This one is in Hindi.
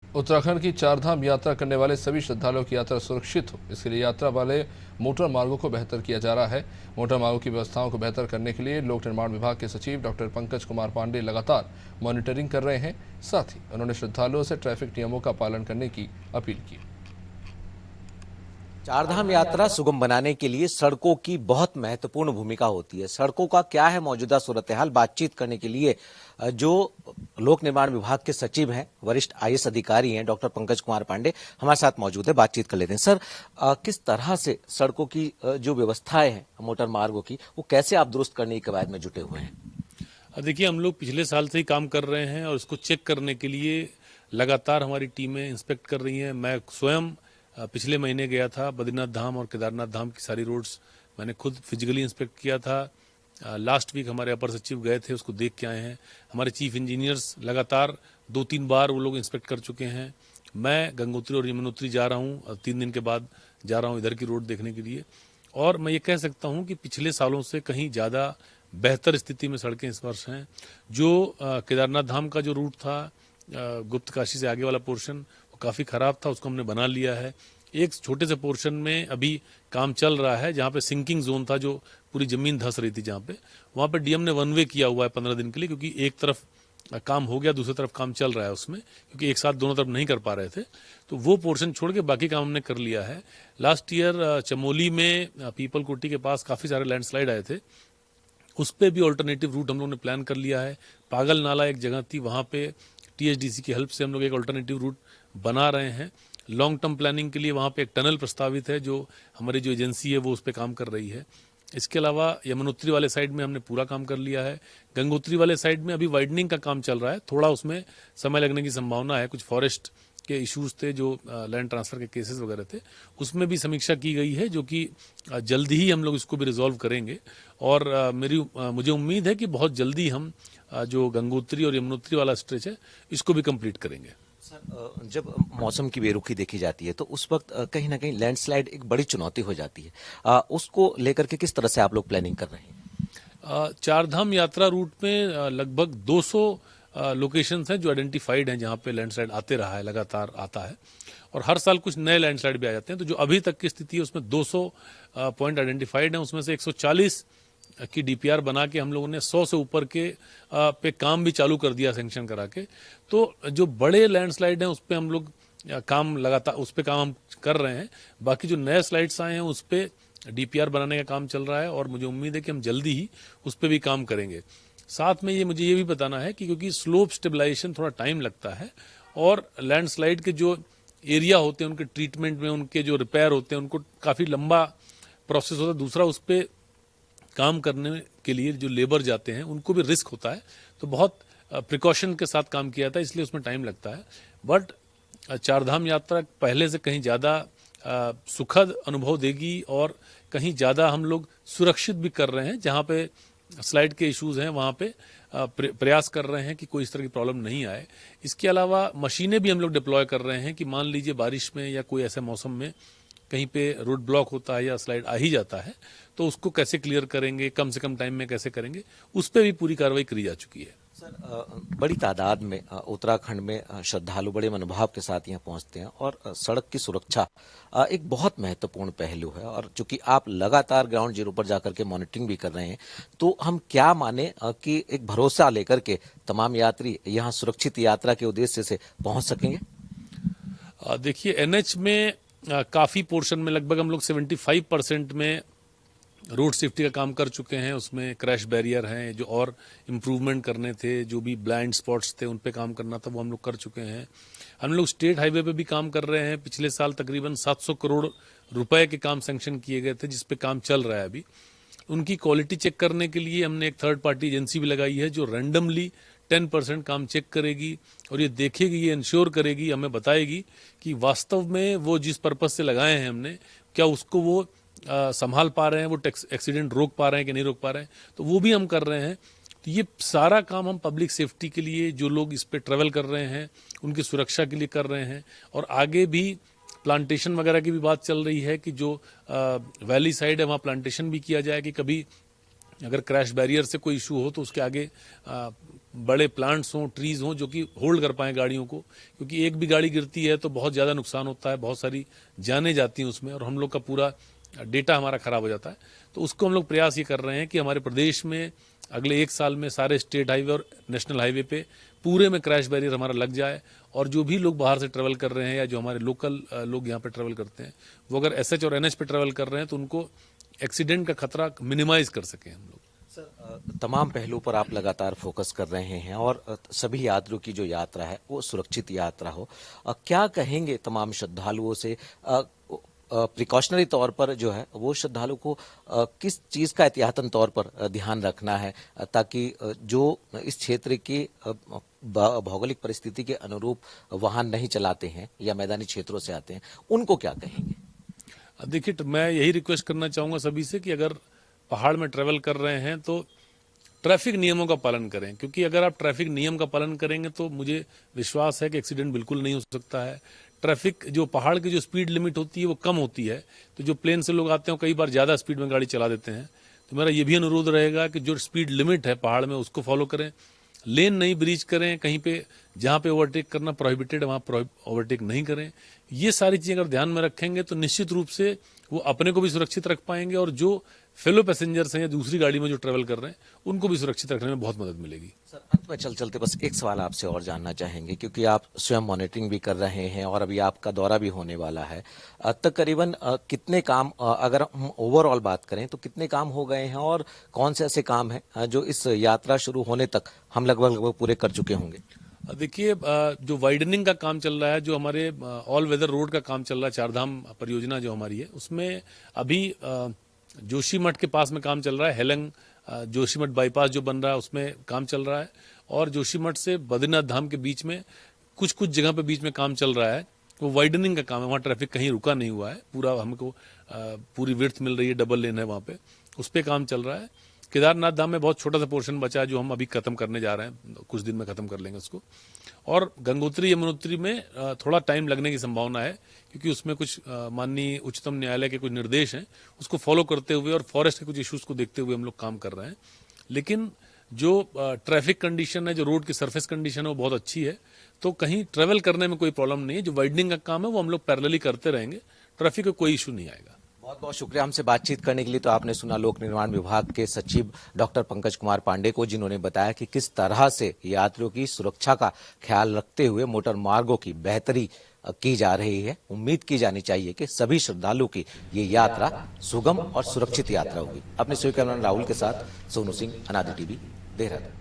उत्तराखंड की चारधाम यात्रा करने वाले सभी श्रद्धालुओं की यात्रा सुरक्षित हो, इसके लिए यात्रा वाले मोटर मार्गों को बेहतर किया जा रहा है। मोटर मार्गों की व्यवस्थाओं को बेहतर करने के लिए लोक निर्माण विभाग के सचिव डॉक्टर पंकज कुमार पांडे लगातार मॉनिटरिंग कर रहे हैं। साथ ही उन्होंने श्रद्धालुओं से ट्रैफिक नियमों का पालन करने की अपील की। चारधाम यात्रा सुगम बनाने के लिए सड़कों की बहुत महत्वपूर्ण भूमिका होती है। सड़कों का क्या है मौजूदा सूरत हाल, बातचीत करने के लिए जो लोक निर्माण विभाग के सचिव हैं, वरिष्ठ आईएएस अधिकारी हैं, डॉक्टर पंकज कुमार पांडे हमारे साथ मौजूद है। बातचीत कर लेते हैं। सर, किस तरह से सड़कों की जो व्यवस्थाएं हैं मोटर मार्गों की, वो कैसे आप दुरुस्त करने की कवायद में जुटे हुए हैं? देखिए, हम लोग पिछले साल से ही काम कर रहे हैं और इसको चेक करने के लिए लगातार हमारी टीमें इंस्पेक्ट कर रही हैं। मैं स्वयं पिछले महीने गया था, बद्रीनाथ धाम और केदारनाथ धाम की सारी रोड्स मैंने खुद फिजिकली इंस्पेक्ट किया था। लास्ट वीक हमारे अपर सचिव गए थे, उसको देख के आए हैं। हमारे चीफ इंजीनियर्स लगातार 2-3 बार वो लोग इंस्पेक्ट कर चुके हैं। मैं गंगोत्री और यमुनोत्री जा रहा हूँ, 3 दिन के बाद जा रहा हूँ इधर की रोड देखने के लिए। और मैं ये कह सकता हूँ कि पिछले सालों से कहीं ज़्यादा बेहतर स्थिति में सड़कें इस वर्ष हैं। जो केदारनाथ धाम का जो रूट था, गुप्त काशी से आगे वाला पोर्शन, वो काफ़ी ख़राब था, उसको हमने बना लिया है। एक छोटे से पोर्शन में अभी काम चल रहा है जहाँ पे सिंकिंग जोन था, जो पूरी ज़मीन धंस रही थी, जहाँ पे वहाँ पे डीएम ने 1 वे किया हुआ है 15 दिन के लिए, क्योंकि एक तरफ काम हो गया, दूसरी तरफ काम चल रहा है उसमें, क्योंकि एक साथ दोनों तरफ नहीं कर पा रहे थे। तो वो पोर्शन छोड़ के बाकी काम हमने कर लिया है। लास्ट ईयर चमोली में पीपल कोटी के पास काफ़ी सारे लैंडस्लाइड आए थे, उस पर भी ऑल्टरनेटिव रूट हम लोगों ने प्लान कर लिया है। पागल नाला एक जगह थी, वहाँ पे टीएचडीसी की हेल्प से हम लोग एक ऑल्टरनेटिव रूट बना रहे हैं। लॉन्ग टर्म प्लानिंग के लिए वहाँ पे एक टनल प्रस्तावित है, जो हमारी जो एजेंसी है वो उस पर काम कर रही है। इसके अलावा यमुनोत्री वाले साइड में हमने पूरा काम कर लिया है। गंगोत्री वाले साइड में अभी वाइडनिंग का काम चल रहा है, थोड़ा उसमें समय लगने की संभावना है। कुछ फॉरेस्ट के इश्यूज थे, जो लैंड ट्रांसफर के केसेस वगैरह थे, उसमें भी समीक्षा की गई है, जो कि जल्दी ही हम लोग इसको भी रिजॉल्व करेंगे। और मुझे उम्मीद है कि बहुत जल्दी हम जो गंगोत्री और यमुनोत्री वाला स्ट्रेच है, इसको भी कंप्लीट करेंगे। सर, जब मौसम की बेरुखी देखी जाती है तो उस वक्त कहीं ना कहीं लैंडस्लाइड एक बड़ी चुनौती हो जाती है। उसको लेकर के किस तरह से आप लोग प्लानिंग कर रहे हैं? चारधाम यात्रा रूट में लगभग 200 लोकेशंस हैं जो आइडेंटिफाइड हैं, जहाँ पे लैंडस्लाइड आते रहा है, लगातार आता है। और हर साल कुछ नए लैंडस्लाइड भी आ जाते हैं। तो जो अभी तक की स्थिति है उसमें 200 पॉइंट आइडेंटिफाइड हैं, उसमें से 140 की डीपीआर बना के हम लोगों ने 100 से ऊपर के पे काम भी चालू कर दिया, सेंक्शन करा के। तो जो बड़े लैंडस्लाइड हैं उस पर हम लोग काम लगातार उस पर काम हम कर रहे हैं। बाकी जो नए स्लाइड्स आए हैं उस पर डीपीआर बनाने का काम चल रहा है और मुझे उम्मीद है कि हम जल्दी ही उस पर भी काम करेंगे। साथ में मुझे ये भी बताना है कि क्योंकि स्लोप स्टेबलाइजेशन थोड़ा टाइम लगता है और लैंडस्लाइड के जो एरिया होते हैं उनके ट्रीटमेंट में, उनके जो रिपेयर होते हैं, उनको काफ़ी लंबा प्रोसेस होता है। दूसरा, उस पर काम करने के लिए जो लेबर जाते हैं उनको भी रिस्क होता है, तो बहुत प्रिकॉशन के साथ काम किया था, इसलिए उसमें टाइम लगता है। बट चारधाम यात्रा पहले से कहीं ज़्यादा सुखद अनुभव देगी और कहीं ज़्यादा हम लोग सुरक्षित भी कर रहे हैं। जहाँ पे स्लाइड के इश्यूज़ हैं वहाँ पे प्रयास कर रहे हैं कि कोई इस तरह की प्रॉब्लम नहीं आए। इसके अलावा मशीनें भी हम लोग डिप्लॉय कर रहे हैं कि मान लीजिए बारिश में या कोई ऐसे मौसम में कहीं पे रोड ब्लॉक होता है या स्लाइड आ ही जाता है, तो उसको कैसे क्लियर करेंगे, कम से कम टाइम में कैसे करेंगे, उस पर भी पूरी कार्रवाई करी जा चुकी है। सर, बड़ी तादाद में उत्तराखंड में श्रद्धालु बड़े मनोभाव के साथ यहाँ पहुँचते हैं और सड़क की सुरक्षा एक बहुत महत्वपूर्ण पहलू है। और चूंकि आप लगातार ग्राउंड जीरो पर जाकर के मॉनिटरिंग भी कर रहे हैं, तो हम क्या माने कि एक भरोसा लेकर के तमाम यात्री यहाँ सुरक्षित यात्रा के उद्देश्य से पहुँच सकेंगे? देखिए, एनएच में काफ़ी पोर्शन में लगभग हम लोग 75% में रोड सेफ्टी का काम कर चुके हैं। उसमें क्रैश बैरियर हैं, जो और इम्प्रूवमेंट करने थे, जो भी ब्लाइंड स्पॉट्स थे उन पे काम करना था, वो हम लोग कर चुके हैं। हम लोग स्टेट हाईवे पे भी काम कर रहे हैं। पिछले साल तकरीबन 700 करोड़ रुपए के काम सैंक्शन किए गए थे, जिस पे काम चल रहा है अभी। उनकी क्वालिटी चेक करने के लिए हमने एक थर्ड पार्टी एजेंसी भी लगाई है, जो रैंडमली 10% काम चेक करेगी और ये देखेगी, ये इंश्योर करेगी, हमें बताएगी कि वास्तव में वो जिस पर्पज से लगाए हैं हमने, क्या उसको वो संभाल पा रहे हैं, वो एक्सीडेंट रोक पा रहे हैं कि नहीं रोक पा रहे हैं। तो वो भी हम कर रहे हैं। तो ये सारा काम हम पब्लिक सेफ्टी के लिए, जो लोग इस पे ट्रैवल कर रहे हैं उनकी सुरक्षा के लिए कर रहे हैं। और आगे भी प्लांटेशन वगैरह की भी बात चल रही है कि जो वैली साइड है वहाँ प्लांटेशन भी किया जाए, कि कभी अगर क्रैश बैरियर से कोई इशू हो तो उसके आगे बड़े प्लांट्स हों, ट्रीज हों जो कि होल्ड कर पाएं गाड़ियों को, क्योंकि एक भी गाड़ी गिरती है तो बहुत ज़्यादा नुकसान होता है, बहुत सारी जानें जाती हैं उसमें और हम लोग का पूरा डेटा हमारा खराब हो जाता है। तो उसको हम लोग प्रयास ये कर रहे हैं कि हमारे प्रदेश में अगले 1 साल में सारे स्टेट हाईवे और नेशनल हाईवे पे पूरे में क्रैश बैरियर हमारा लग जाए और जो भी लोग बाहर से ट्रैवल कर रहे हैं या जो हमारे लोकल लोग यहाँ पे ट्रैवल करते हैं वो अगर एसएच और एनएच पे ट्रैवल कर रहे हैं तो उनको एक्सीडेंट का खतरा मिनिमाइज कर सकें हम लोग। सर, तमाम पहलुओं पर आप लगातार फोकस कर रहे हैं और सभी यात्रियों की जो यात्रा है वो सुरक्षित यात्रा हो। क्या कहेंगे तमाम श्रद्धालुओं से? प्रिकॉशनरी तौर पर जो है वो श्रद्धालु को किस चीज का एहतियातन तौर पर ध्यान रखना है ताकि जो इस क्षेत्र की भौगोलिक परिस्थिति के अनुरूप वाहन नहीं चलाते हैं या मैदानी क्षेत्रों से आते हैं उनको क्या कहेंगे? देखिए, मैं यही रिक्वेस्ट करना चाहूँगा सभी से कि अगर पहाड़ में ट्रैवल कर रहे हैं तो ट्रैफिक नियमों का पालन करें, क्योंकि अगर आप ट्रैफिक नियम का पालन करेंगे तो मुझे विश्वास है कि एक्सीडेंट बिल्कुल नहीं हो सकता है। ट्रैफिक जो पहाड़ की जो स्पीड लिमिट होती है वो कम होती है, तो जो प्लेन से लोग आते हैं कई बार ज़्यादा स्पीड में गाड़ी चला देते हैं। तो मेरा ये भी अनुरोध रहेगा कि जो स्पीड लिमिट है पहाड़ में उसको फॉलो करें, लेन नहीं ब्रीच करें, कहीं पे जहाँ पे ओवरटेक करना प्रोहिबिटेड है वहाँ ओवरटेक नहीं करें। ये सारी चीज़ें अगर ध्यान में रखेंगे तो निश्चित रूप से वो अपने को भी सुरक्षित रख पाएंगे और जो फेलो पैसेंजर्स हैं या दूसरी गाड़ी में जो ट्रैवल कर रहे हैं उनको भी सुरक्षित रखने में बहुत मदद मिलेगी। सर, अंत में चलते बस एक सवाल आपसे और जानना चाहेंगे, क्योंकि आप स्वयं मॉनिटरिंग भी कर रहे हैं और अभी आपका दौरा भी होने वाला है। तकरीबन कितने काम, अगर हम ओवरऑल बात करें तो कितने काम हो गए हैं और कौन से ऐसे काम हैं जो इस यात्रा शुरू होने तक हम लगभग पूरे कर चुके होंगे? देखिए, जो वाइडनिंग का काम चल रहा है, जो हमारे ऑल वेदर रोड का काम चल रहा है, चारधाम परियोजना जो हमारी है उसमें अभी जोशीमठ के पास में काम चल रहा है। हेलंग जोशीमठ बाईपास जो बन रहा है उसमें काम चल रहा है और जोशीमठ से बद्रीनाथ धाम के बीच में कुछ जगह पे बीच में काम चल रहा है। वो वाइडनिंग का काम है, वहाँ ट्रैफिक कहीं रुका नहीं हुआ है, पूरा हमको पूरी विड्थ मिल रही है, डबल लेन है वहाँ पे, उस पर काम चल रहा है। केदारनाथ धाम में बहुत छोटा सा पोर्शन बचा है जो हम अभी खत्म करने जा रहे हैं, कुछ दिन में खत्म कर लेंगे उसको। और गंगोत्री यमुनोत्री में थोड़ा टाइम लगने की संभावना है, क्योंकि उसमें कुछ माननीय उच्चतम न्यायालय के कुछ निर्देश हैं उसको फॉलो करते हुए और फॉरेस्ट के कुछ इश्यूज को देखते हुए हम लोग काम कर रहे हैं। लेकिन जो ट्रैफिक कंडीशन है, जो रोड की सरफेस कंडीशन है वो बहुत अच्छी है, तो कहीं ट्रेवल करने में कोई प्रॉब्लम नहीं है। जो वाइडनिंग का काम है वो हम लोग पैरेलली करते रहेंगे, ट्रैफिक का कोई इशू नहीं आएगा। बहुत बहुत शुक्रिया हमसे बातचीत करने के लिए। तो आपने सुना लोक निर्माण विभाग के सचिव डॉक्टर पंकज कुमार पांडे को, जिन्होंने बताया कि किस तरह से यात्रियों की सुरक्षा का ख्याल रखते हुए मोटर मार्गों की बेहतरी की जा रही है। उम्मीद की जानी चाहिए कि सभी श्रद्धालुओं की ये यात्रा सुगम और सुरक्षित यात्रा होगी। अपने सहयोगी कैमरामैन राहुल के साथ सोनू सिंह, अनादि टीवी, देहरादून।